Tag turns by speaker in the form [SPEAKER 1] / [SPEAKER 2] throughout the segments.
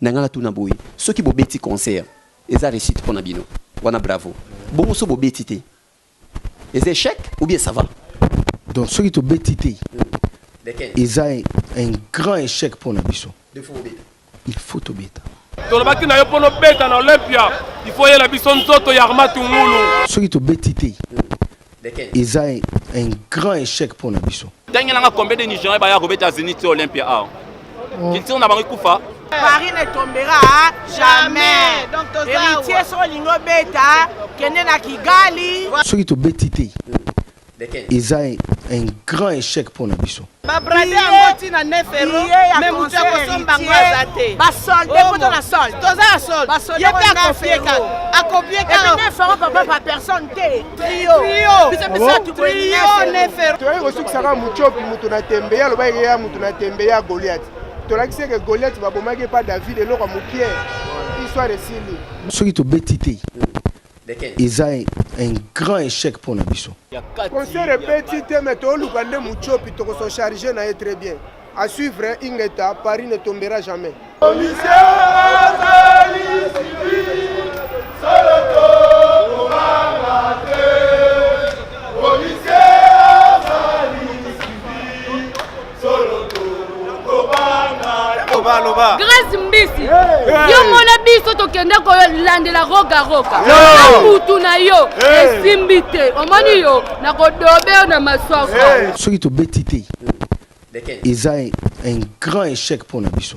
[SPEAKER 1] nangala tuna boy ceux qui bobeti concert eza réussite pour nabino wana bravo bon so bobeti té les échecs ou bien ça va
[SPEAKER 2] donc ceux qui bobeti té eza un grand échec pour nabiso il faut beta
[SPEAKER 3] tolobaki na yo pono beta na Olympia il faut y la biso nzoto ya Armatu Ngulu
[SPEAKER 2] ceux qui bobeti té eza un grand échec pour nabiso
[SPEAKER 4] Daniel nga combien de Nigériens ba ya robeta Zénith Olympia a Kinti on a bangi kufa
[SPEAKER 5] Paris ne tombera jamais. Donc héritier sur lingo beta kende na Kigali.
[SPEAKER 2] Ceux qui bobeti té eza un grand échec pour nabiso
[SPEAKER 5] Ba brade angoti na 9 euros mais mutu akosomba ngwazate. Ba solde poto na solde. Toza solde. Yepe akopie ka 9 euros par personne té. Trio. Trio 9 euros.
[SPEAKER 6] Tu as reçu que ça va muchopi mutu na tembeya lo ba ya mutu na tembeya Goliath. Tu as dit que Goliath va bomber pas David et l'autre Moukier. Histoire de Sili.
[SPEAKER 2] Ceux qui bobeti té eza un grand échec pour nabiso
[SPEAKER 6] Conseil répété mais to lukande muchopi to se charger na très bien. À suivre Ingeta Paris ne tombera jamais.
[SPEAKER 7] Grâce mbisi yo mona biso tokende ko landela roga mutu na yo esimbite omoni yo na kodobe na maswafa
[SPEAKER 2] ceux qui bobeti té eza un grand échec pour nabiso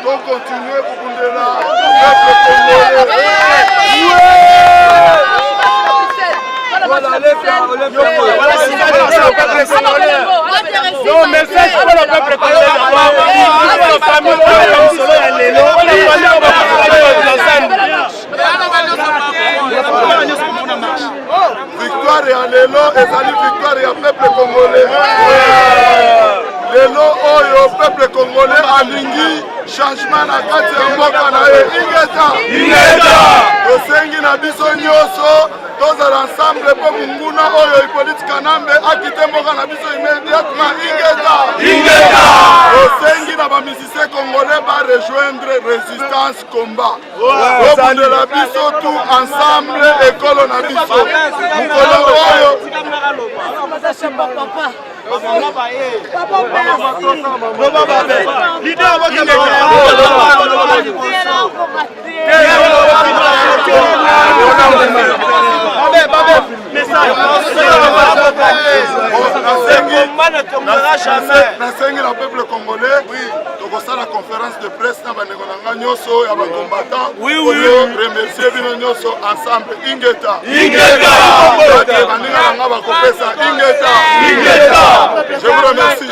[SPEAKER 6] Donc continuez pour Bundela.
[SPEAKER 3] Non, message pour le peuple
[SPEAKER 6] victoire et Lelo et salut victoire et peuple congolais. Lelo oyo peuple congolais alingi changement na kati ya mboka na ye ingeta tosengi na biso nyonso tozala ensemble po munguna oyo Hippolyte Kanambe akite mboka na biso immédiatement ingeta tosengi na bamisicien congolais ba rejoindre résistance combat obundela biso tout ensemble ekolo na biso mukolo oyo nasengi na peuple congolais tokosala conférence de presse na bandeko na nga nyonso ya bacombattant remercier bino nyonso ensemble ingeta bandinga na nga bakopesa ingeta je vous remercie.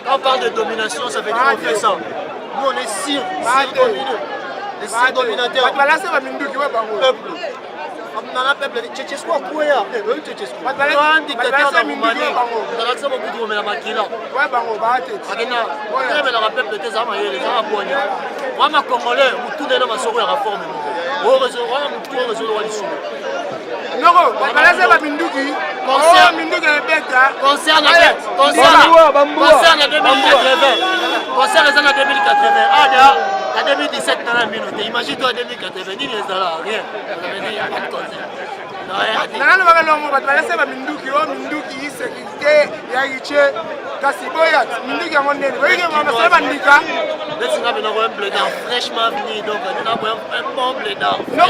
[SPEAKER 8] Quand on parle de domination, ça veut dire qu'on fait ça. Nous, on est si domineux. Les si dominateurs. Peuple. Nana peuple Tchétchesco Kouya. Oui, Tchétchesco. Un dictateur de Roumanie. Dans l'accès au bout de la Makila. Ouais, bango, baate. Agena. Ouais, mais la peuple de Zama et les Arabouania. Moi, ma Congolais, tout est dans ma soeur à réforme. Au réseau, au réseau de l'issue. Non, bakalase ba Minduki. Concert Minduki Rebecca. Concert en 2080. Concert en 2080. Ah, en 2017, dans la minute. Imagine-toi en 2080, il est là, rien. Il n'y a pas de concert. Non, bakalase ba Minduki, Minduki, sécurité, Yagiche, Kasiboya, Minduki à mon nez. Vous voyez, on a fait Bandika. Laissez-nous avoir un blé d'art fraîchement venu, donc on a un bon blé d'art. Non,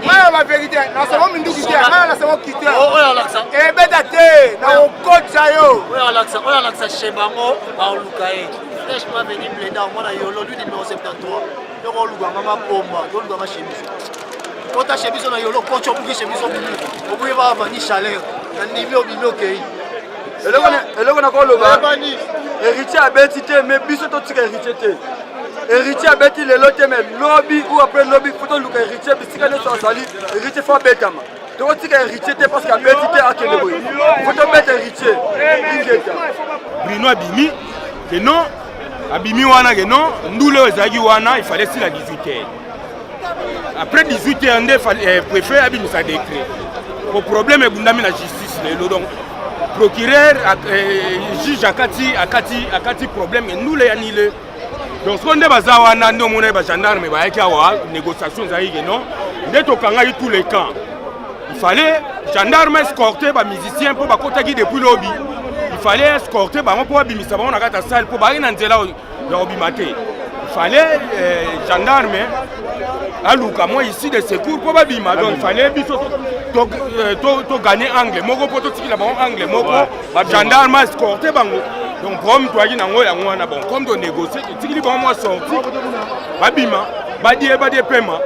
[SPEAKER 8] moi, la vérité, nous avons Minduki, nous avons quitté. Oh, on a l'accent. Et Bédate, nous avons côte Sayo. Oui, on a l'accent chez Bango, par Lukaï. Fraîchement venu blé d'art, moi, il y a eu numéro 73. Donc on a maman Pomba, on a ma chemise. Quand ta chemise, on a eu le coach, on a chemise, on peut avoir une chaleur. On a mis au milieu. Et là, on a le bas. Héritier a bêtité, mais biso tout ce qui est héritier. Héritier a bêtité, les lots, mais lobby ou après lobby, il faut que l'héritier, parce qu'il y a des sali, héritier faut bêter. Donc, ce qui est héritier, parce qu'il y a bêtité à quel niveau. Il faut que bêter héritier.
[SPEAKER 3] Bruno Abimi, que non, Abimi Wana, que non, nous le Zagi Wana, il fallait si la 18h. Après 18h, il préfère Abimi sa décret. Le problème est que nous avons la justice. Donc, procureur, juge Akati problème, et nous les annulés. Donc, ce qu'on a besoin de nous, les gendarmes, les négociations, nous tous les camps. Il fallait gendarmes escorter les musiciens pour les depuis le lobby. Il fallait escorter les salle pour il fallait gendarmes à ici de secours pour les donc il fallait gagner anglais. Moko pour tout anglais, moko gendarme escorter bango. Donc comme toi bon comme de négocier, tu dis bon moi sorti. Babima, badie paiement.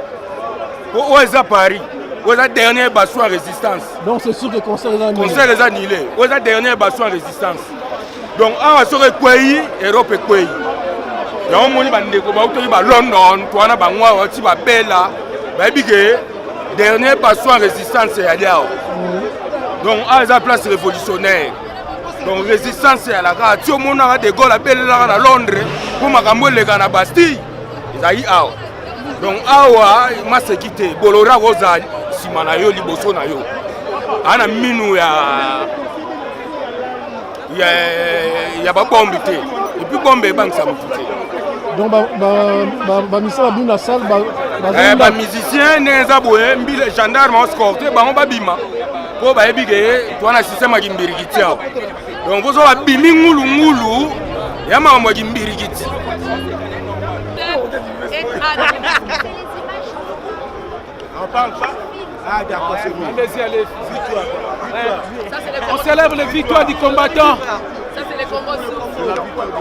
[SPEAKER 3] Pour Paris. Aux dernière basson en résistance. Donc c'est sûr que le concert est annulé. Concert est annulé. Aux dernière basson en résistance. Donc on serait quoi Europe est quoi. Donc on va London, toi na bangwa tu vas bella. Baby que dernier basson en résistance c'est allé. Donc à la place révolutionnaire. Donc résistance c'est à la gare. Tu au monde a de Gaulle à bella à Londres pour makambo le gana Bastille. Ils aillent out. Donc awa ma sécurité bolora rosa simana yo liboso na yo ana minu ya ba bombe te et puis bombe bank ça muté donc ba misa ba na salle ba musicien neza boye mbile gendarme escorté ba on ba bima ko ba ebige to na système akimbirikiti awo donc bozo ba bimi ngulu ya mambo akimbirikiti. On parle pas. Ah d'accord, c'est bon. Allez, victoire. On célèbre les victoires du combattant. Ça c'est les combats.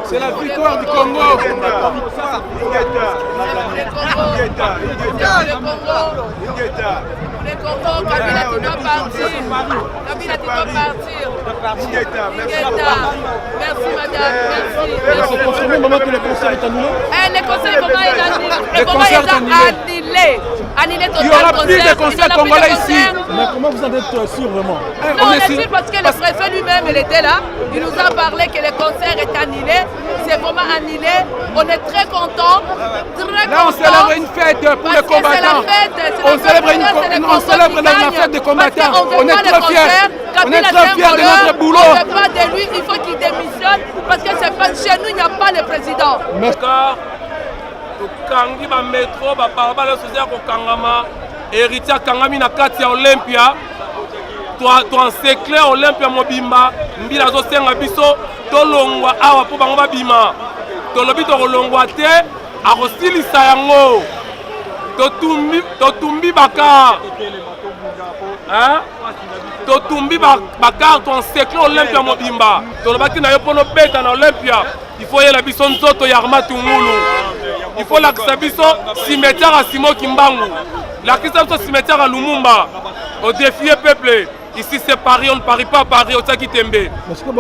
[SPEAKER 3] C'est la victoire du Congo. Le Congo, Kabila tu dois partir. Kabila tu dois partir. Merci madame, merci. C'est confirmé maman que le concert est annulé. Le concert est annulé. Le concert est annulé. Annulé total. Il n'y aura plus de concert congolais ici. Mais comment vous en êtes sûr vraiment? Non, on est sûr parce que le préfet lui-même il était là. Il nous a parlé que le concert est annulé. C'est vraiment annulé. On est très contents. Là on célèbre une fête pour les combattants. On célèbre la fête des combattants. On est très fiers. On est très fiers de notre boulot. On ne veut pas de lui, il faut qu'il démissionne parce que chez nous il n'y a pas de président. Kangi ba métro ba parabala sozia ko kangama héritier kangami na kati ya Olympia to encercler Olympia mobimba mbila zo senga biso to longwa awa po bango babima to lobi to longwa te a kosilisa yango to tumbi baka hein to tumbi baka to encercler Olympia mobimba to lobaki na yo pono beta na Olympia il faut y la biso nzoto ya Armatu Ngulu. Il faut l'accès cimetière à Simo Kimbangu. L'accès cimetière à Lumumba. Au défi peuple. Ici c'est Paris, on ne parie pas à Paris, au Taki Tembe. Est-ce que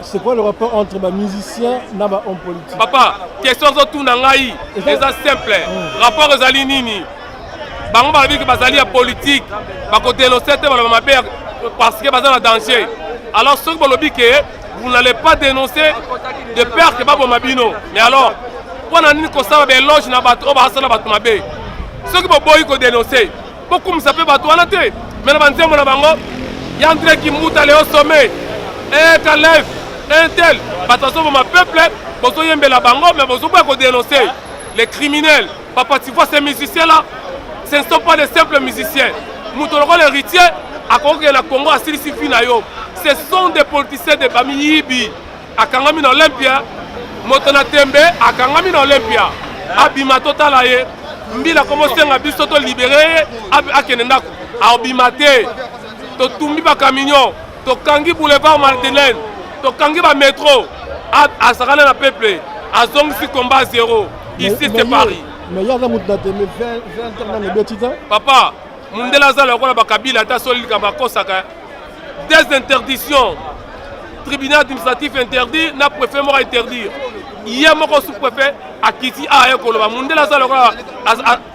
[SPEAKER 3] c'est quoi le rapport entre les musiciens et les hommes politiques? Papa, question de tout nangai, c'est simple. Rapport aux Alinini. bango balobiki bazali ya politique bakodénoncer te baloba mabe parce que baza na danger. Alors soki balobi ke vous n'allez pas dénoncer de peur que baboma bino, mais alors mpona nini kosala baéloge na bato oyo basala bato mabe soki boboyi kodénoncer bokumisa mpe bato wana te. Mais na banzembo na bango Yandré Kimbuta Léo Sommet Kalef Intel bato azoboma peuple bozoyembela bango mais bozoboya kodénoncer les criminels. Papa, tu vois ces musiciens-là, ce ne sont pas des simples musiciens. Moutoloko l'héritier, à Congo, à Silisifinayo, ce sont des politiciens de Bamiyibi, à Kangamin Olympia, Motona Tembe, à Kangamin Olympia, à Bimato Talaye, Mbila commencé à Bisoto libéré, à Kenendaku, à Obimate, to Tumbi Bakamignon, to Kangi Boulevard Martinen, to Kangi Métro, à Sarana la Peuple, à Zongsi Combat Zéro. Ici c'est Paris.
[SPEAKER 9] Mais il y a des gens qui ont
[SPEAKER 3] papa, Mundela Zala Bakabila, des interdictions. Tribunal administratif interdit, n'a préfet mort interdire. Il y a mon sous-préfet à Kiti à Ekoloba. Mundela Zala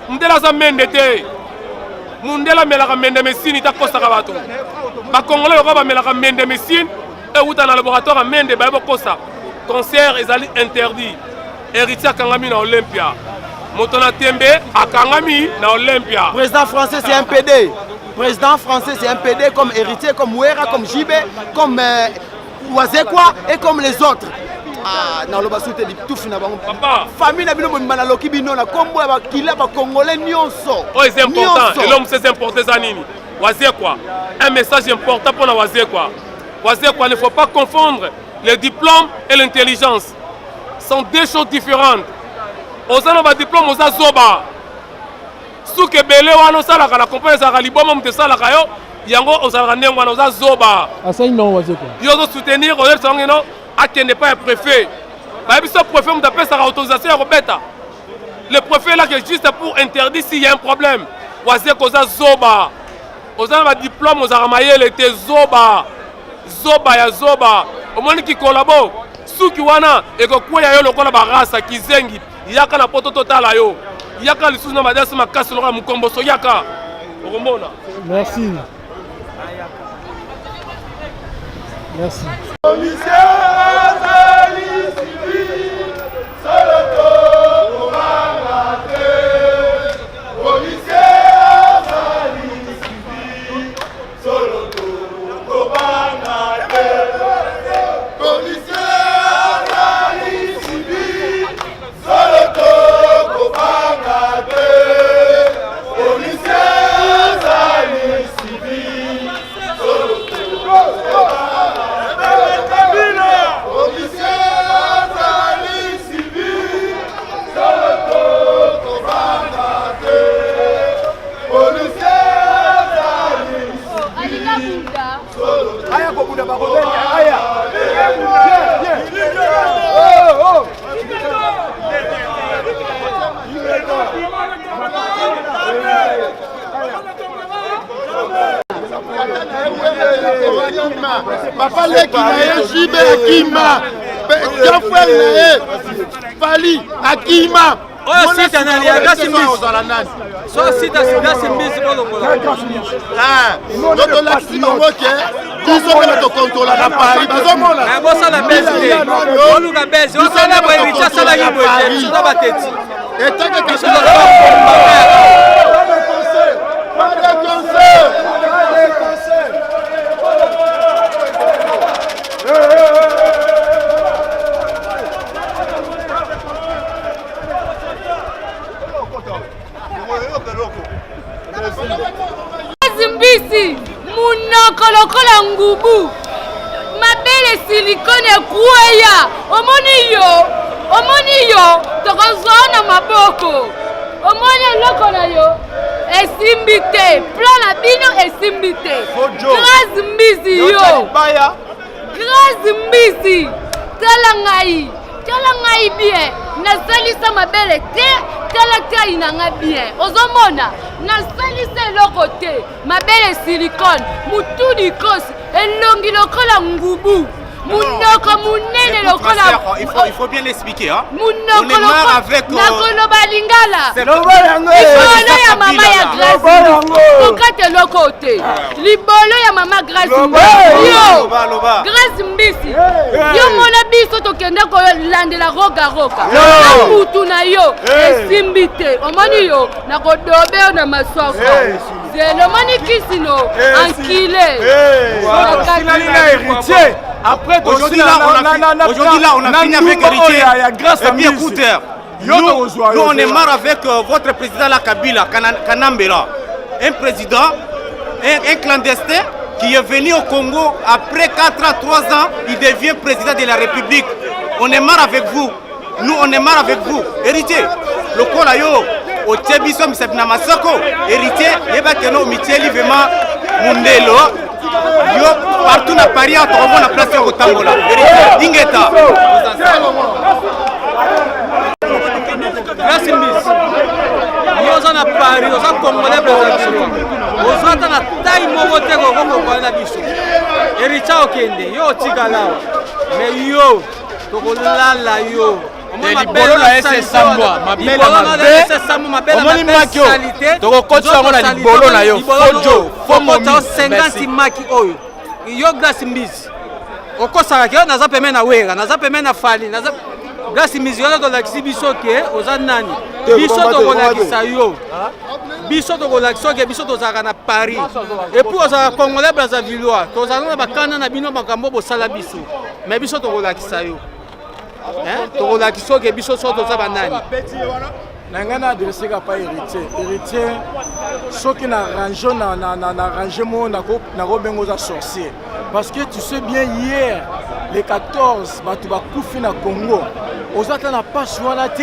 [SPEAKER 3] Mundela Zala Mendete. Mundela Melaka Mendemessine, ta Kosa Rabato. Bakongolais Roba Melaka Mendemessine, et où dans le laboratoire à Mende, Babokosa. Concert est interdit. Héritier Kangami na Olympia. Motona Tembe à Kangami na Olympia.
[SPEAKER 1] Président français c'est un PD. Président français c'est un PD comme héritier, comme Ouera, comme Jibé, comme Ouazekwa et comme les autres. Ah, na loba soute di tout fina bango. Papa, famille na bino mbana loki bino na kombo ba kila ba congolais nyonso.
[SPEAKER 3] Oh, c'est important. Et l'homme c'est important zanini. Ouazekwa. Un message important pour na Ouazekwa. Ouazekwa, ne faut pas confondre le diplôme et l'intelligence. Sont deux choses différentes. Aux ans diplôme aux zoba. Souke belé wano sala la compagnie sala liboma mte sala kayo yango osala nengo wana oza zoba.
[SPEAKER 9] Asa non wazeko.
[SPEAKER 3] Yo zo soutenir au salon non akende pas un préfet. Ba biso préfet mta pesa autorisation ya robeta. Le préfet là qui est juste pour interdire s'il y a un problème. Wazeko oza zoba. Aux ans diplôme aux armaillé était zoba. Zoba ya zoba. Au moins qui collabore. Souki wana eko ya yo lokola barasa kizengi yaka na poto totala yo yaka lisusu na madasi makasi lokola mukomboso yaka okomona.
[SPEAKER 9] Merci. Merci.
[SPEAKER 6] Papa Leki na Jibé Akima, Jafouel na Fali Akima.
[SPEAKER 10] Oh, si t'as un lien, c'est mis. Soit si t'as c'est mis, c'est pas le problème.
[SPEAKER 6] Ah, notre laxi dans le quai, ils ont le contrôle à Paris.
[SPEAKER 10] Mais bon, ça la baisse. On nous la baisse. On s'en a pour éviter ça la libre. Je dois battre.
[SPEAKER 6] Et tant que
[SPEAKER 10] ça va.
[SPEAKER 7] Zimbisi munoko lokola ngubu mabele silikone kuya omoni yo tokozona maboko omoni lokola yo esimbite plan na bino esimbite grâce mbisi yo grâce mbisi tala ngai bien nasalisa mabele te tala tai nanga bien ozomona nasalisa eloko te mabele silicone mutudi kosi elongi lokola ngubu munoko munene lokola
[SPEAKER 11] il faut bien l'expliquer hein.
[SPEAKER 7] Munoko
[SPEAKER 11] on est marre avec
[SPEAKER 7] nakoloba lingala libolo ya mama ya Grace kokate loko te libolo ya mama Grace yo Grace Mbisi yo mona biso tokende kolandela roga na mutu na yo esimbi te omoni yo nakodobe na maswako zelo moni kisino ankile
[SPEAKER 3] héritier. Après,
[SPEAKER 11] aujourd'hui là, on a fini avec héritier. Et bien, écoute, nous on est marre avec votre président la Kabila, Kanambela. Un président, un clandestin qui est venu au Congo après 4 ans, 3 ans, il devient président de la République. On est marre avec vous. Nous on est marre avec vous. Héritier, le Kola yo, au Tchebiso, Misabina Masako, héritier, Yebakeno, Micheli, Vema, Mundelo. Yo, partout dans Paris, on trouve la place au Tangola. Ingeta.
[SPEAKER 10] Merci Miss. Yo zana Paris, on s'en Congolais Brazzaville. On s'en dans la taille movote ko ko na biso. Ericha okende, yo tigala. Mais yo, to ko lala yo.
[SPEAKER 12] libolo na ese sambwa mabela mabe omoni maki oyo tokokotisa yango na libolo na yo fojo
[SPEAKER 10] fomota 50 maki oyo yo Grace Mbisi okosalaki yo naza peme na wera naza peme na fali naza Grace Mbisi yo tolakisi biso ke oza nani biso tokolakisa yo biso tokolakisa ke biso tozalaka na Paris epuis ozalaka Congolais Brazzavillois tozalaka na bakana na bino makambo bosala biso mais biso tokolakisa yo tokola kisoke biso soto za banani
[SPEAKER 9] nangana adressé pas héritier soki na range na range mo na ko bengo za sorcier parce que tu sais bien hier les 14 batu bakufi na Congo ozata na passe wana te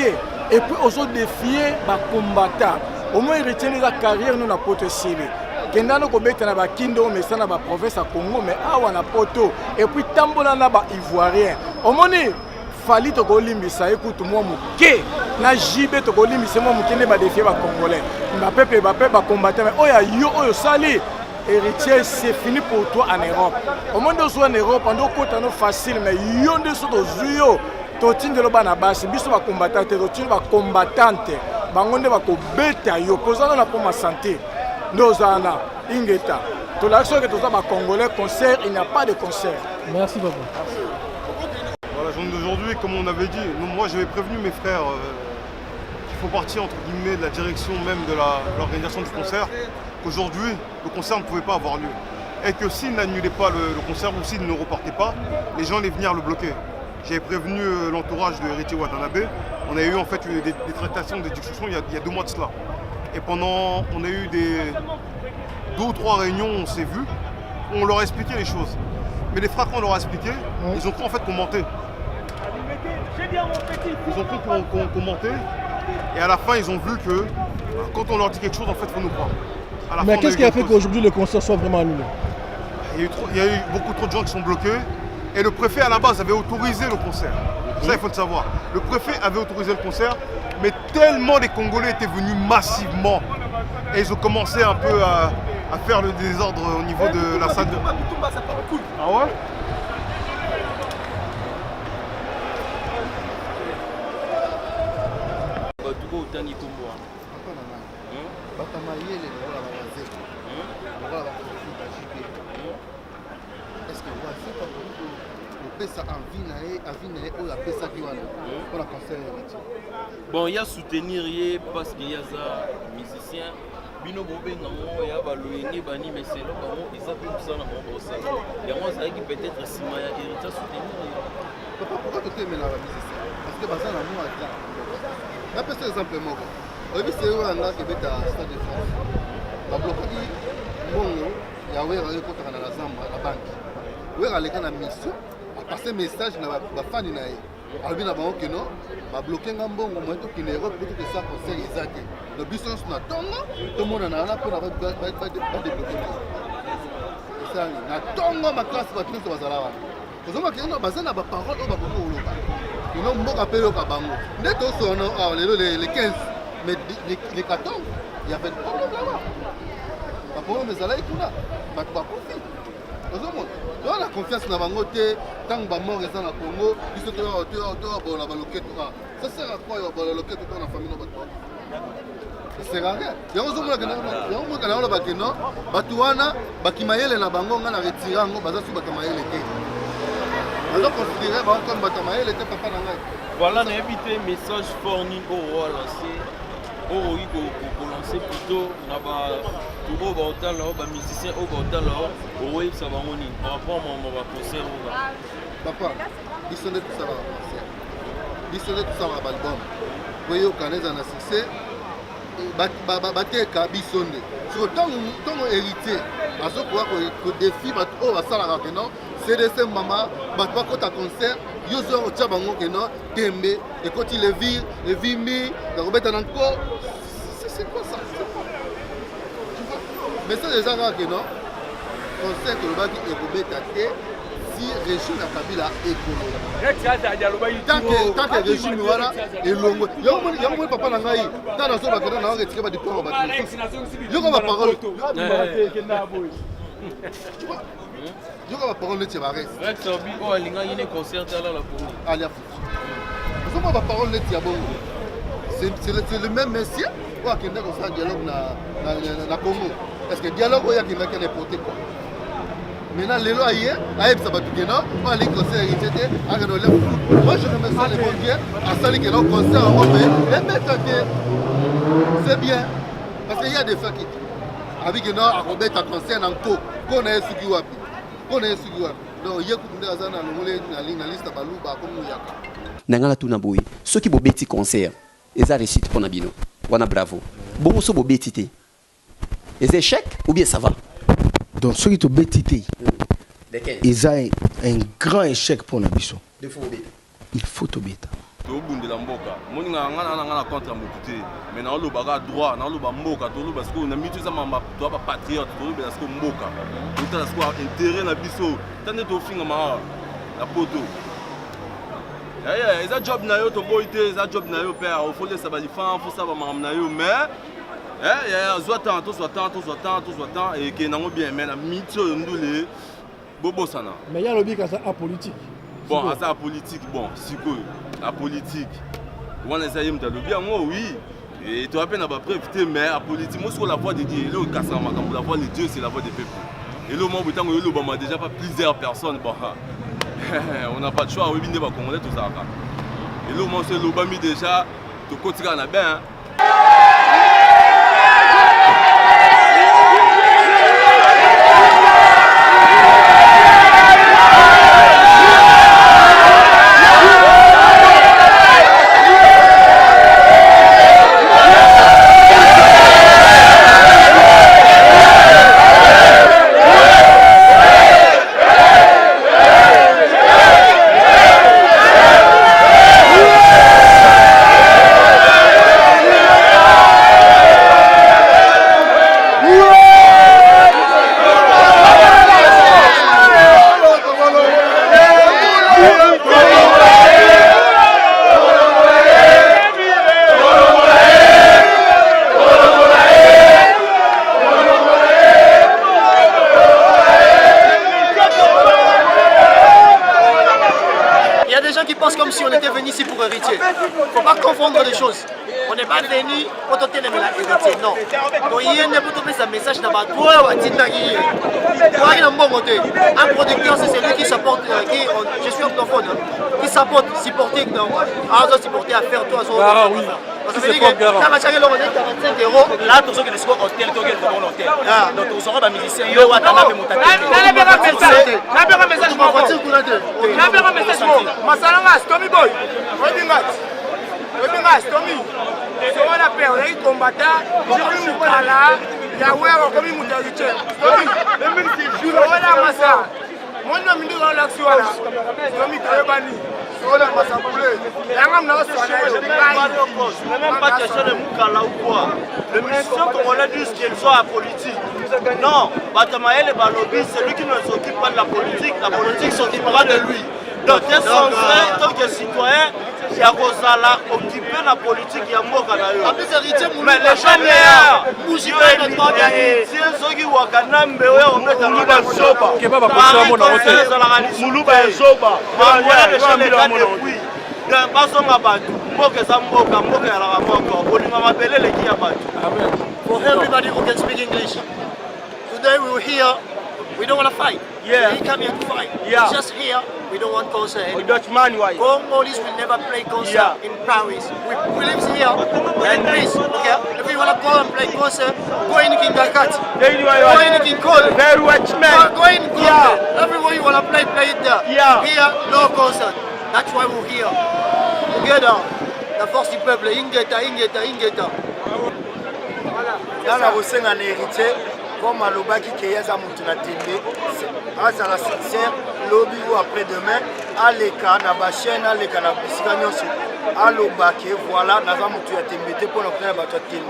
[SPEAKER 9] et puis ozo défier ba combattant au moins héritier les carrière nous na poto sile kendano ko beta na ba kindo mais ça na ba province à Congo mais awa na poto et puis tambola na ba ivoirien omoni fali tokolimbisa écoute moi moke na jibe tokolimbisa moi moke ne ba défier ba congolais Mbappé ba combattre mais oya yo oyo sali héritier c'est fini pour toi en Europe au monde où en Europe ando kota no facile mais yo nde so tozuyo totindelo bana basi biso ba combattant te totindelo ba combattante bango nde ba ko beta yo posana na pour ma santé ndozana ingeta to la so que to ba congolais concert il n'y a pas de concert.
[SPEAKER 13] Merci papa.
[SPEAKER 6] La journée d'aujourd'hui, comme on avait dit, moi j'avais prévenu mes frères qui font partie entre guillemets de la direction même de l'organisation du concert, qu'aujourd'hui le concert ne pouvait pas avoir lieu. Et que s'ils n'annulaient pas le concert ou s'ils ne repartaient pas, les gens allaient venir le bloquer. J'avais prévenu l'entourage de Héritier Watanabe, on a eu en fait des tractations, des discussions il y a 2 mois de cela. Et on a eu 2 ou 3 réunions, on s'est vus, on leur a expliqué les choses. Mais les frères, quand on leur a expliqué, ils ont cru en fait qu'on mentait. Ils ont cru qu'on mentait. Et à la fin, ils ont vu que quand on leur dit quelque chose, en fait, il faut nous croire.
[SPEAKER 9] Mais qu'est-ce qui a fait qu'aujourd'hui le concert soit vraiment annulé?
[SPEAKER 6] Il y a eu beaucoup trop de gens qui sont bloqués. Et le préfet, à la base, avait autorisé le concert. Ça, il faut le savoir. Le préfet avait autorisé le concert, mais tellement les Congolais étaient venus massivement. Et ils ont commencé un peu à faire le désordre au niveau de la salle de... Ah ouais?
[SPEAKER 14] Bon, il y a soutenir parce qu'il y a ça musicien. Bino bobe nango ya baloyeni bani meselo bango isapi musana bango ça. Et moi ça qui peut-être sima ya héritier soutenir.
[SPEAKER 15] Pourquoi tu t'aimes la musicien? Parce que bazana nous attend. La personne exemple moko. Obi c'est où anga ke beta stade de France. Ba bloqué bongo ya wera ko takana la zamba la banque. Wera leka na mission a passer message na ba fan na ye. Albi na bango ke non ba bloqué ngambongo mo to kine Europe peut que ça conseil exact. Le business na tongo tout le monde na na pour ba débloquer. Ça na tongo ma classe ba tout bazala wa. Ozoma ke no bazana ba parole o ba ko loba. Nous avons appelé au Kabango. Nous avons les 15, mais les 14, il y avait pas de problème là-bas. Pas de problème, mais ça là, il y a pas de On a confiance dans bango te tant que mort est dans la Congo, ils sont dans la loquette. Ça sert à quoi la loquette dans la famille ça sert à rien. Il y a un jour que na bakeno batuana bakimayele na bango nga na retira ngo baza su batamayele te. Alors considérer comme batamayele te papa na ngai.
[SPEAKER 14] Voilà, on a évité message fourni au roi lancé. Oh oui, pour lancer plutôt là-bas, tout le monde là, les musiciens au bord là, oui, ça va on y. Par rapport à mon concert là.
[SPEAKER 15] Papa, ils sont tout ça va concert. Ils sont tout ça va album. Voyez au Canada na succès. Bateka bisonde. Sur tant héritier, à ce point que défi bat oh va ça la non. CDC maman, bat pas quand ta concert. Yozo au Tchabango que non, Tembe, et quand il est vimi, la Robert encore, c'est quoi ça? Mais c'est déjà rare que non, on sait que le bac est Robert Tate, si régime la Kabila est colo. Tant que régime voilà, et l'ongo, il y a un papa Nangaï, dans la zone où on a retiré du temps, il y a ma parole. Tu vois? Je vais parler de Thébarès. C'est le même messier ou à qui on a un dialogue dans le Congo. Parce que le dialogue, il y a qui n'a n'importe quoi. Maintenant, les lois hier, Aïe Sabatukena, on a les conseils hérités, à Renolé. Moi, je remercie les banquiers, à Sali qui est au conseil en Europe. C'est bien. Parce qu'il y a des faits qui. Avec un Robert à conseil en Co, qu'on a su qui wapi. Donc, il y a une liste de balouba comme nous.
[SPEAKER 13] Nangala Tunaboui, ceux qui ont bêti concert, ils ont réussi pour Nabino. Wana bravo. Bon, ceux qui ont bêti, ils échec ou bien ça va?
[SPEAKER 2] Donc, ceux qui ont bêti, ils ont un grand échec pour Nabiso. Il faut te bêter.
[SPEAKER 14] tobundela mboka moninga ngana contre mokuté mais na lo baga droit na lo ba mboka to lo parce que na mitu za mamba to ba patriote to lo parce que mboka to la square intérêt na biso tande to finga ma la poto eza job na yo to boité eza job na yo père au faut laisser ba lifan faut ça ba mam na yo mais soit temps et que nango bien mais na mitu ndule bobo sana
[SPEAKER 9] mais il y a lobby ka ça apolitique.
[SPEAKER 14] Bon, à ça, la politique, bon, c'est quoi? La politique. On essaye de le bien, moi, oui. Et tu as peine à préviter, mais la politique, moi, c'est la voix de Dieu. La voix de Dieu, c'est la voix des peuples. Et là, moi, on a déjà pas plusieurs personnes. Bon, on n'a pas de choix, oui, on va commander tout ça. Et là, moi, c'est l'Obami déjà, tu continues à bien.
[SPEAKER 8] On n'est pas venu pour tenter de la héritier, non. Donc il y a un message dans ma toile, un producteur, c'est celui qui supporte, je suis anglophone, qui supporte, supporter, supporter à faire tout à son parce que quand tu as 45 €, là, tu as des scores hôtel, tu as hôtel. Donc tu auras des musiciens, tu as des
[SPEAKER 16] même pas question de Moukala ou quoi. Le mission congolais dit qu'elle soit politique. Non, Batamaël et Balobi, c'est lui qui ne s'occupe pas de la politique s'occupera de lui. Donc, t'es son frère, tant que citoyen, ya kozala occupé na politique ya mboka na yo.
[SPEAKER 8] Mais
[SPEAKER 16] les gens meilleurs héritier soki wakanambe oyo obetanga basoba muluba ezoba depuis basonga bato mboka eza mboka mboka yalaka moko bolinga mabele eleki ya bato.
[SPEAKER 8] For everybody who can speak English, today we were here. We don't want to fight.
[SPEAKER 16] Yeah.
[SPEAKER 8] We come here to fight.
[SPEAKER 16] Yeah.
[SPEAKER 8] Just here, we don't want concert anymore.
[SPEAKER 16] Dutchman, why?
[SPEAKER 8] Congolese will never play concert in Paris. We live here, we're in Greece. Okay? If you want to go and play concert, go in Kingakat. Go in Kinkol. Go in Kinkol. Everywhere you want to play it there.
[SPEAKER 16] Yeah.
[SPEAKER 8] Here, no concert. That's why we're here. Together, la force du peuple. Ingeta.
[SPEAKER 17] Voilà, vous êtes un héritier. Comme à l'obaki qui est à Moutonatembe, à la sincère, lobby ou après-demain, à l'écart, à la chaîne, à l'écart, à l'obaki, voilà, nous avons Moutonatembe pour nous faire battre Tembe.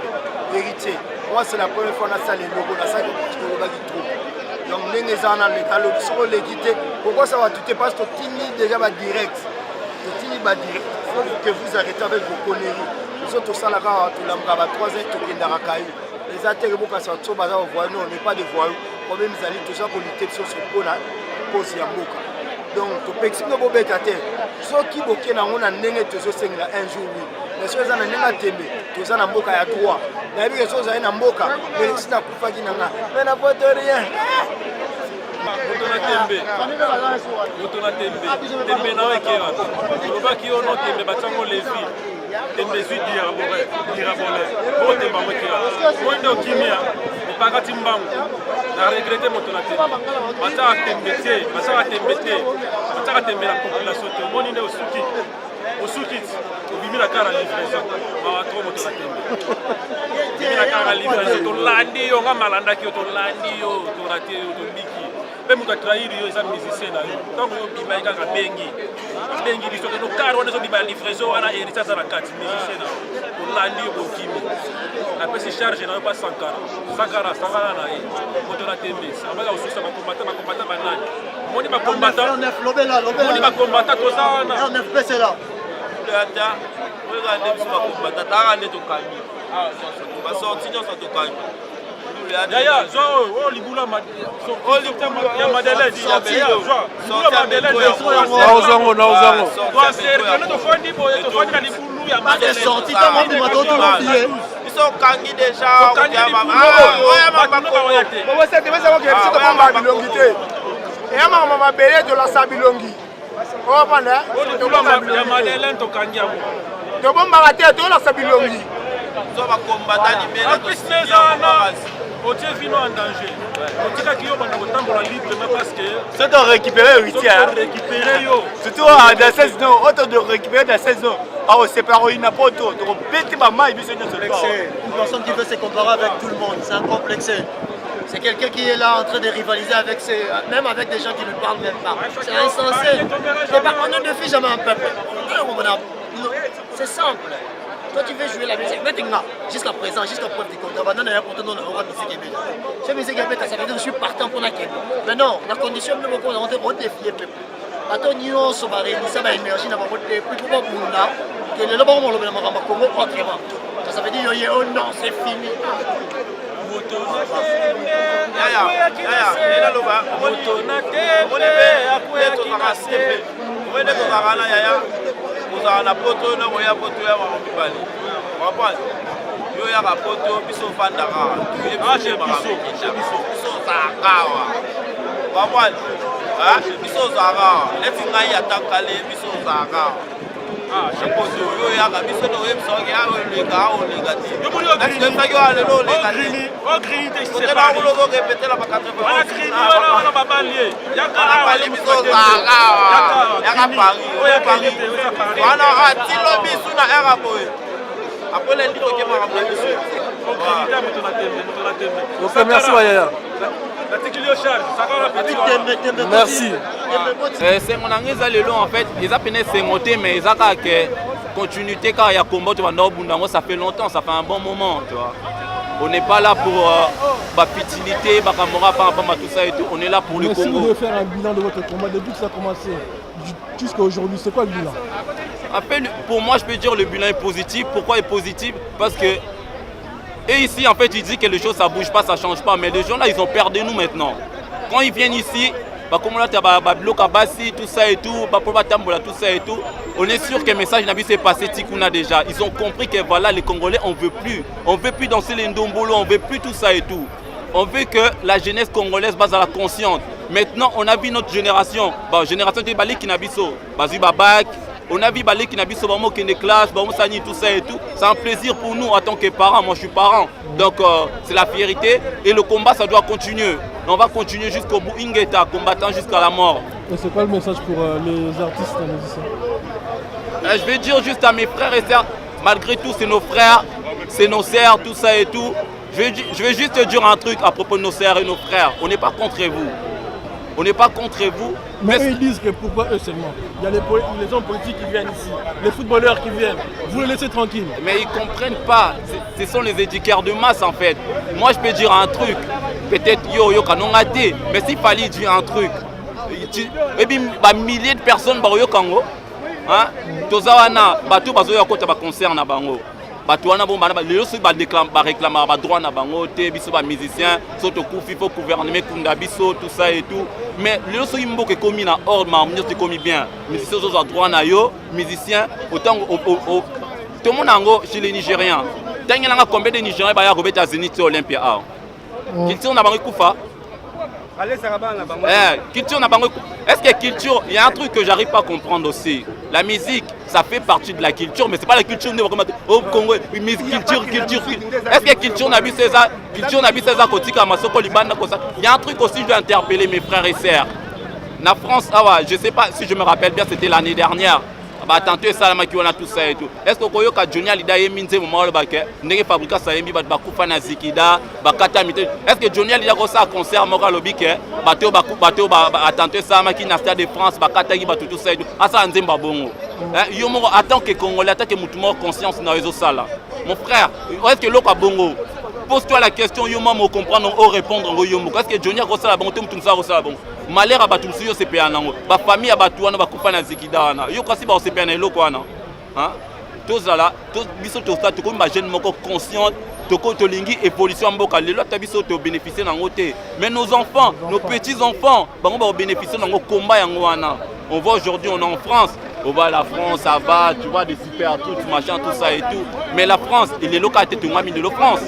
[SPEAKER 17] Héritier, moi c'est la première fois que nous avons les logos, nous avons le l'obaki trop. Donc, nous avons l'écart, sur l'équité, pourquoi ça va tout parce que Tini déjà va direct. Tini va direct, il faut que vous arrêtez avec vos conneries. Nous sommes tous à la gare, tout le monde a 3 ans, tout le monde a caillou. Les attaques de Boka sont trop bazar au voyou, on n'est pas des voyous. Quand même, nous allons tout ça pour lutter sur ce point là, cause de Boka. Donc, tu peux expliquer nos bêtes à terre. Ceux qui bloquent, on a n'engagé tous ceux qui un jour, oui. Mais ceux qui ont n'engagé tous ceux qui ont Boka à droit. Il y a des choses à Boka, mais c'est un coup de fatigue. Mais n'a pas de rien.
[SPEAKER 18] Tembe na wekera. Lobaki ono tembe batango levi. Tembe zui dirabole. Bo temba wekera. Mondo kimia. Ipakati mbangu. Na regrette moto na tembe. Bataka tembe la population te. Moni ne osuki. Obimi la kara livraison. Ba trop moto na tembe. Obimi la kara livraison to landi yo ngamalanda ki to landi yo to raté to biki. Même quand tu as eu des musiciens, tant que tu as un bengi, tu as un car, on a une livraison, on a héritage à la carte, musiciens, on l'a dit au Kimi. Après, c'est chargé, on n'a pas 100 cars. 100 cars, on a tembe. On va aussi ça, combattant, on dit combattant, tout ça, on a.
[SPEAKER 8] On est fait là.
[SPEAKER 16] Regardez, on va combattre, on est au Kami. On va sortir, on va au Kami.
[SPEAKER 18] Yaya, oh libula ya Madeleine, libula Madeleine.
[SPEAKER 12] Nauzango.
[SPEAKER 18] Toi c'est to fondi boye to fondi na libulu ya Madeleine.
[SPEAKER 8] Sorti ta mambi matoto mbiye.
[SPEAKER 16] Ils sont kangi déjà.
[SPEAKER 18] Ya mama.
[SPEAKER 17] Bon, c'est devait savoir que c'est pas ma bilongi. Et à ma belle de la sabilongi. Oh pana.
[SPEAKER 18] Ya Madeleine to kangi ya.
[SPEAKER 17] To bomba la tête de la sabilongi.
[SPEAKER 16] So va combattre libérer
[SPEAKER 18] to sinezana. Otie vino en danger. Otika kiyo bana kotambola librement parce que
[SPEAKER 16] c'est de récupérer héritier.
[SPEAKER 18] Récupérer yo.
[SPEAKER 16] Surtout dans 16 ans, autant de récupérer dans 16 ans. Ah c'est pas une poto. Donc petit maman il vient de se
[SPEAKER 8] c'est une personne qui veut se comparer avec tout le monde, c'est un complexé. C'est quelqu'un qui est là en train de rivaliser avec même avec des gens qui ne parlent même pas. C'est insensé. C'est pas qu'on ne défie jamais un peuple. C'est simple. Toi tu veux jouer la musique, maintenant, jusqu'à présent, jusqu'à preuve du contrat, maintenant, il y a pourtant une musique qui est bien. Cette musique, ça veut dire que je suis partant pour la quête. Mais non, la condition, même quand on défie le peuple. Attends, nous sommes réunis, ça va énergie, nous avons des plus gros mouna, que le labo, on le met en Congo autrement. Ça veut dire, oh non, c'est fini.
[SPEAKER 16] La poto na moya poto ya mama mibali. Comprendre? Yo ya ka poto biso fandaka. Biso zakawa. Comprendre? Ah, biso zakawa. Leti ngai atakale biso zakawa. Ah, je poto yo ya ka biso no webso ya o le ka o le gati. Yo muri o grini. Est-ce que yo ale lo le gati? O grini te c'est pas. On va répéter la 80.
[SPEAKER 18] On a grini on va balie. Ya ka
[SPEAKER 16] ale biso zakawa. Ya ka Paris. O ya Paris. Wana atilo biso na era boy. Après les livres qui m'a rappelé monsieur.
[SPEAKER 12] Ok, merci Yaya. Merci.
[SPEAKER 4] C'est mon angeza lelo en fait, ils a peine sengoté mais ils a que continuité car il y a combat tu vas dans ça fait longtemps, ça fait un bon moment, tu vois. On n'est pas là pour la futilité, par rapport à tout ça et tout, on est là pour le Congo.
[SPEAKER 9] Si vous devez faire un bilan de votre combat depuis que ça a commencé jusqu'à aujourd'hui, c'est quoi le bilan?
[SPEAKER 4] En fait, pour moi, je peux dire que le bilan est positif. Pourquoi est positif? Parce que, et ici, en fait, ils disent que les choses, ça ne bouge pas, ça ne change pas. Mais les gens là, ils ont peur de nous maintenant. Quand ils viennent ici, comme là, tout ça et tout, tout ça et tout, on est sûr que le message s'est passé Tikuna déjà. Ils ont compris que voilà, les Congolais, on ne veut plus. On ne veut plus danser les ndombolo, on ne veut plus tout ça et tout. On veut que la jeunesse congolaise base à la conscience. Maintenant, on a vu notre génération. Génération de Bali qui n'a Babac. On a vu Bali qui n'a pas de classe, tout ça et tout. C'est un plaisir pour nous en tant que parents. Moi, je suis parent. Donc, c'est la fierté. Et le combat, ça doit continuer. On va continuer jusqu'au bout. Ingeta, combattant jusqu'à la mort.
[SPEAKER 19] Et c'est quoi le message pour les artistes et musiciens?
[SPEAKER 4] Je vais dire juste à mes frères et sœurs, malgré tout, c'est nos frères, c'est nos sœurs, tout ça et tout. Je vais juste te dire un truc à propos de nos sœurs et nos frères. On n'est pas contre vous. On n'est pas contre vous.
[SPEAKER 19] Mais eux, ils disent que pourquoi eux seulement? Il y a les hommes politiques qui viennent ici, les footballeurs qui viennent. Vous les laissez tranquilles.
[SPEAKER 4] Mais ils ne comprennent pas. Ce sont les éducateurs de masse en fait. Moi, je peux dire un truc. Peut-être yo canon raté. Mais s'il fallait dire un truc, et puis milliers de personnes au Congo, hein, tozawana, bateau bazoya kota ba concert na bango. Bato wana bon bana les autres ba réclamer ba droit na bango te biso ba musicien soto kufi faut gouvernement kunda biso tout ça et tout. Mais les autres imbo que commis na ordre ma ministre commis bien. Musicien aux droit na yo, musicien autant tout le monde ango chez les Nigériens. Tangela combien de Nigériens ba ya robeta Zénith Olympia. Culture na bango kufa. Allez ça va là bango. Culture na bango. Est-ce que culture, il y a un truc que j'arrive pas à comprendre aussi. La musique, ça fait partie de la culture, mais c'est pas la culture au Congo. Culture. Est-ce que culture n'a vu César, Kotika, Masoko, Libanda, comme ça? Il y a un truc aussi, je dois interpeller mes frères et sœurs. La France, je sais pas si je me rappelle bien, c'était l'année dernière. Tantôt ça on a tout ça et tout. Est-ce que Koyoka Johnny Alida est minze moment le baquet? N'est pas fabriqué ça yembi bakufa na zikida bakata mité. Est-ce que Johnny Alida ko ça concert moka lobike? Bateau tantôt ça maki na Stade de France bakata yi tout ça et tout. Asa nzemba bongo. Yo moko attend que Congolais attend que mutu moko conscience na réseau ça là. Mon frère, est-ce que l'oko bongo? Pose-toi la question, yo maman comprendre ou répondre en yo. Est-ce que Johnny a ko ça la bongo te mutu ça la bongo? Malheur à battu sur ces pays ba famille à battu wana ba kufa na zikida na yo kasi ba o CPN eloko wana hein tous là tous biso to ça to ko ba jeune moko conscient to ko to lingi évolution mboka lelo ta biso to bénéficier na ngote mais nos enfants nos petits enfants bango ba bénéficier na ngo combat yango wana. On voit aujourd'hui on est en France, on va à la France, ça va, tu vois des super trucs machin tout ça et tout, mais la France et les localités tout mami de la France.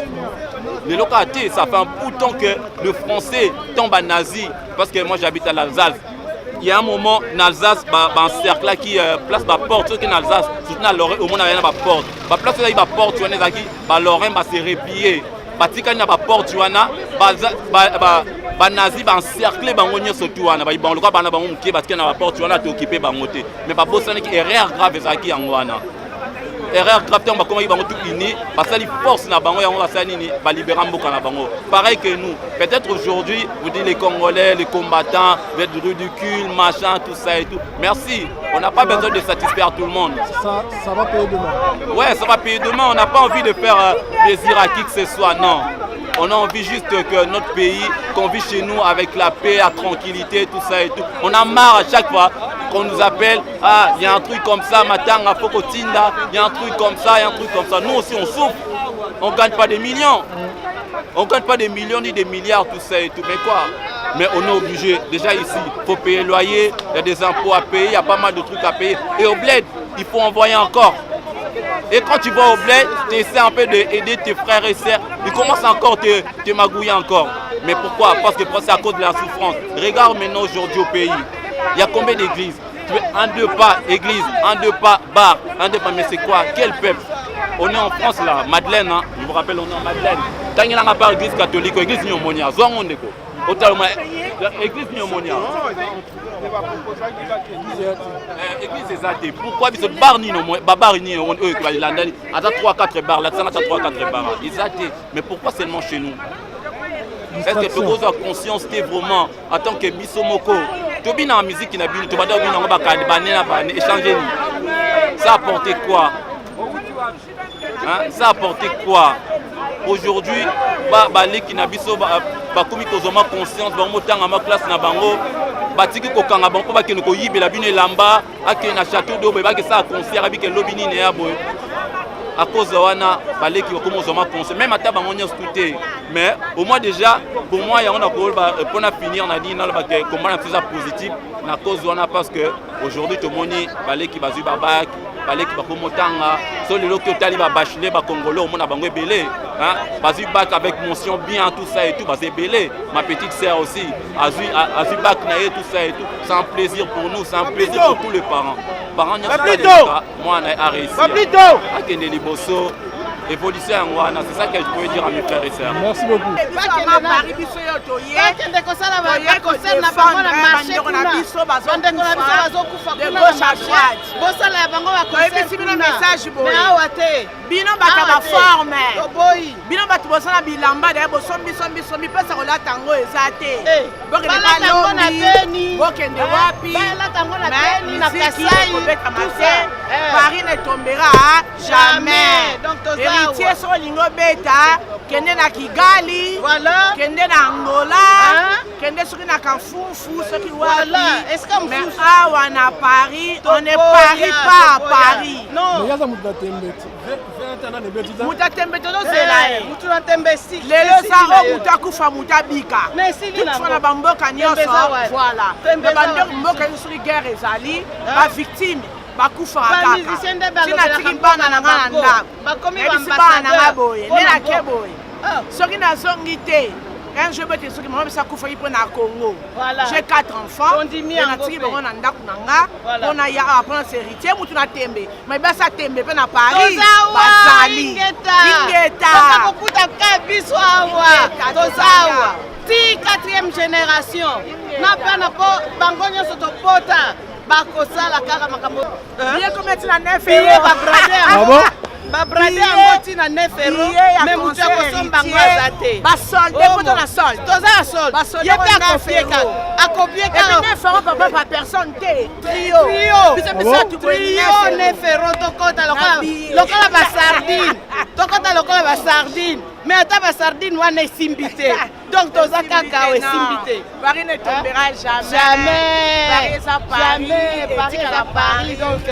[SPEAKER 4] Les localités, ça fait un bout de temps que le français tombe à nazi. Parce que moi j'habite à l'Alsace. Il y a un moment, en Alsace, un cercle qui place la porte. Ceux qui sont en Alsace, surtout à Lorraine, au moins il y a une porte. La place où il y a une porte, tu vois, Lorraine va se replier. Batika n'y a pas porte, tu vois, nazi va encercler bangonio surtout. Le cas ban bango qui parce qu'il y a une porte, tu vois, tu occupé bangoté. Mais pas beau, c'est une erreur grave ça qui en wana. Erreur grave, on va comment ils vont tout unis parce que les forces na bango on va ça nini va libérer mboka na bango. Pareil que nous. Peut-être aujourd'hui, vous dites les Congolais, les combattants, vous êtes ridicules, machin, tout ça et tout. Merci. On n'a pas besoin de satisfaire tout le monde.
[SPEAKER 19] Ça va payer demain.
[SPEAKER 4] Ouais, ça va payer demain. On n'a pas envie de faire plaisir à qui que ce soit, non. On a envie juste que notre pays, qu'on vit chez nous avec la paix, la tranquillité, tout ça et tout. On a marre à chaque fois qu'on nous appelle, ah, il y a un truc comme ça, Matanga, Fokotinda, il y a un truc comme ça, il y a un truc comme ça. Nous aussi, on souffre. On ne gagne pas des millions. On ne gagne pas des millions ni des milliards, tout ça et tout. Mais quoi? Mais on est obligé. Déjà ici, il faut payer le loyer, il y a des impôts à payer, il y a pas mal de trucs à payer. Et au bled, il faut envoyer encore. Et quand tu vas au bled, tu essaies un peu d'aider tes frères et sœurs. Ils commencent encore à te magouiller encore. Mais pourquoi? Parce que c'est à cause de la souffrance. Regarde maintenant aujourd'hui au pays. Il y a combien d'églises? Un, deux pas église, un, deux pas bar, un, deux pas. Mais c'est quoi? Quel peuple? On est en France là, Madeleine, hein? Je vous rappelle, on est en Madeleine. Tant qu'il n'y a pas d'église catholique, l'église Nyomonia, l'église Nyomonia. Église des athées. Pourquoi ils se barrent ni eux qui va l'année à 3-4 bars, là, ça n'a 3-4 bars. Ils athées. Mais pourquoi seulement chez nous? Est-ce que tu as conscience que vraiment, en tant que Bissomoko, tu as bien la musique qui n'a pas tu vas échanger. Ça a apporté quoi? Ça a apporté quoi? Aujourd'hui, les qui n'a pas conscience, ma classe na bango. batiki kokanga bango mpo bakende koyibela bino elamba akende na château d'eau boye bakesala concert abike lobi nini ya boye à cause de wana baleki bakomozwa conseil même ata bango nyonso te mais au moins déjà pour moi yango mpona finir na nini nalobake komba na mpeza positif na cause wana parce que aujourd'hui tomoni baleki bazwi babaki baleki bakomotanga so lelo ki otali babachelier bakongolais omona bango ebele bazwi bac avec mention bien tout ça et tout baza ebele ma petite sœur aussi azwi bac na ye tout ça et tout c'est un plaisir pour nous c'est un plaisir pour tous les parents nyonso mwana a réussi akende liboso évolution yango wana c'est ça que je peux dire à mes frères et sœurs.
[SPEAKER 19] Merci beaucoup.
[SPEAKER 5] bino bato baforme bino bato bosala bilamba daye bosombi mpesa kolata yango eza te bokende wapi miziki kobeta mase paris ne tombera jamais héritier so olingi obeta kende na kigali kende na angola kende soki na kamfufu soki wapi mais awa na paris on ne parie pas à paris mutu atembe tozozela ye lelo eza o mutu akufa mutu abika tukfa na bamboka nyonso voilà na bamboka nyonso soki guerre ezali bavictime bakufaka kaka tina tiki bana na nga na ndako ebisi bana na nga boye nde nake boye soki nazongi te un jour bete soki mama bisa kufa mpo na Congo j'ai 4 enfants natiki bango na ndako na nga mpona ya awa mpona héritier mutu na tembe mais basa tembe mpe na paris bazali ingeta kokuta ka biso awa tozawa ti 4e génération na mpena mpo bango nyonso topota bakosala kaka makambo bien kometi na 9 euro babrade yango ntina 9 euro me mutu akosomba yango aza te basolde poto na solde toza ya solde ye mpe akopie kaka 9 euro papa personne te trio 9 euro tokota lokola basardine mais ata basardine wana esimbi te donc toza kaka esimbi te paris ne tombera jamais paris eza paris donc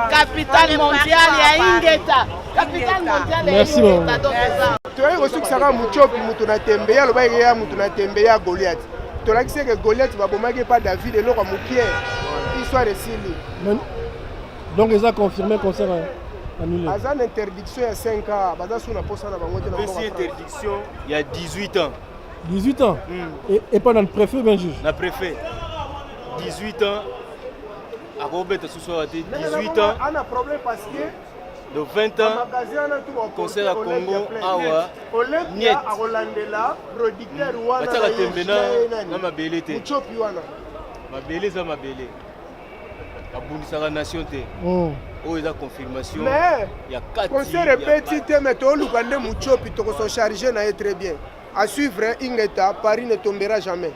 [SPEAKER 5] capitale mondiale ya ingeta capitale mondiale ya ingeta donc eza
[SPEAKER 20] toyei kosukisaka muchopi mutu na tembe ya loba ya mutu na tembe ya Goliath tolakisi ke Goliath babomaki pa David eloko mokie histoire esili
[SPEAKER 19] donc eza confirmé concert annulé.
[SPEAKER 20] Aza une interdiction il y a 5 ans. Baza sous la poste na bango te na bango.
[SPEAKER 14] C'est interdiction il y a 18 ans.
[SPEAKER 19] 18 ans. Et pas dans le préfet bien juge.
[SPEAKER 14] Le préfet 18 ans. À Robert sous soir 18 ans.
[SPEAKER 20] On a problème parce que
[SPEAKER 14] de 20 ans concert à Congo awa
[SPEAKER 20] niet a Rolandela producteur wana
[SPEAKER 14] bataka tembena na mabele te.
[SPEAKER 20] Muchopi wana.
[SPEAKER 14] Mabele za mabele. Abundisaka nation te. Oh, la confirmation.
[SPEAKER 20] Mais
[SPEAKER 14] il y a 4
[SPEAKER 20] concert petit mais to lukande muchopi to ko so charger na très bien. À suivre Ingeta, Paris ne tombera jamais.